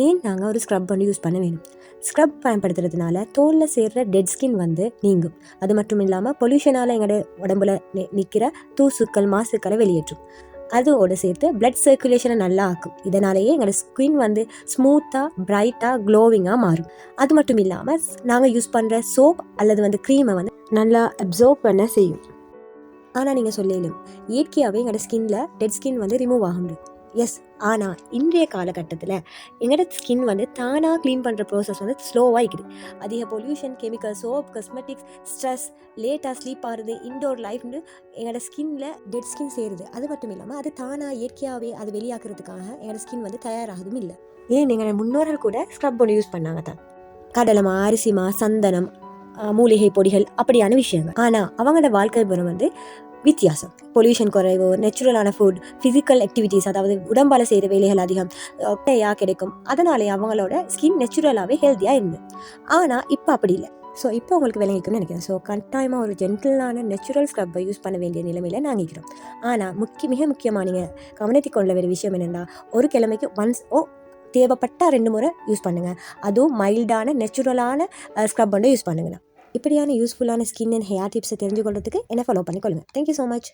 ஏன் நாங்கள் ஒரு ஸ்க்ரப் வந்து யூஸ் பண்ண வேணும்? ஸ்க்ரப் பயன்படுத்துறதுனால தோலில் சேர்கிற டெட் ஸ்கின் வந்து நீங்கும். அது மட்டும் இல்லாமல் பொல்யூஷனால் எங்களோட உடம்புல நிற்கிற தூசுக்கள் மாசுக்களை வெளியேற்றும். அதோடு சேர்த்து பிளட் சர்க்குலேஷனை நல்லா ஆக்கும். இதனாலேயே எங்களோட ஸ்கின் வந்து ஸ்மூத்தாக பிரைட்டாக க்ளோவிங்காக மாறும். அது மட்டும் இல்லாமல் நாங்கள் யூஸ் பண்ணுற சோப் அல்லது வந்து க்ரீமை வந்து நல்லா அப்சர்வ் பண்ண செய்யும். ஆனால் நீங்கள் சொல்லலும் இயற்கையாகவே எங்களோட ஸ்கின்ல டெட் ஸ்கின் வந்து ரிமூவ் ஆகும். எஸ், ஆனால் இன்றைய காலகட்டத்தில் எங்களோட ஸ்கின் வந்து தானாக க்ளீன் பண்ணுற ப்ரோசஸ் வந்து ஸ்லோவாக இருக்குது. அதிக pollution, chemical, soap, cosmetics, stress, லேட்டாக ஸ்லீப் ஆகுது, இன்டோர் லைஃப்னு எங்களோட ஸ்கின்ல டெட் ஸ்கின் சேருது. அது மட்டும் இல்லாமல் அது தானாக இயற்கையாகவே அது வெளியாக்குறதுக்காக எங்களோட ஸ்கின் வந்து தயாராகதும் இல்லை. ஏன் எங்களோட முன்னோர்கள் கூட ஸ்க்ரப் ஒன்று யூஸ் பண்ணாங்க தான். கடலைமா, அரிசிமா, சந்தனம், மூலிகை பொடிகள் அப்படியான விஷயங்கள். ஆனால் அவங்களோட வாழ்க்கை முறை வந்து வித்தியாசம். பொல்யூஷன் குறைவு, நேச்சுரலான ஃபுட், ஃபிசிக்கல் ஆக்டிவிட்டீஸ், அதாவது உடம்பால் செய்கிற வேலைகள் அதிகம் கிடைக்கும். அதனாலே அவங்களோட ஸ்கின் நேச்சுரலாகவே ஹெல்த்தியாக இருந்தது. ஆனால் இப்போ அப்படி இல்லை. ஸோ இப்போ உங்களுக்கு விளங்கிக்கும்னு நினைக்கிறேன். ஸோ கட்டாயமாக ஒரு ஜென்டிலான நேச்சுரல் ஸ்க்ரப்பை யூஸ் பண்ண வேண்டிய நிலைமையில் நாங்கள் இருக்கிறோம். ஆனால் மிக முக்கியமாக நீங்கள் கவனித்து கொள்ள வேண்டிய விஷயம் என்னென்னா, ஒரு கிழமைக்கு ஒன்ஸ் தேவைப்பட்ட 2 முறை யூஸ் பண்ணுங்கள். அதுவும் மைல்டான நேச்சுரலான ஸ்க்ரப் வந்து யூஸ் பண்ணுங்கண்ணா. இப்படியான யூஸ்ஃபுல்லான ஸ்கின் அண்ட் ஹேர் டிப்ஸை தெரிஞ்சுக்கொள்றதுக்கு என்ன ஃபாலோ பண்ணிக்கொள்ளுங்கள். Thank you so much.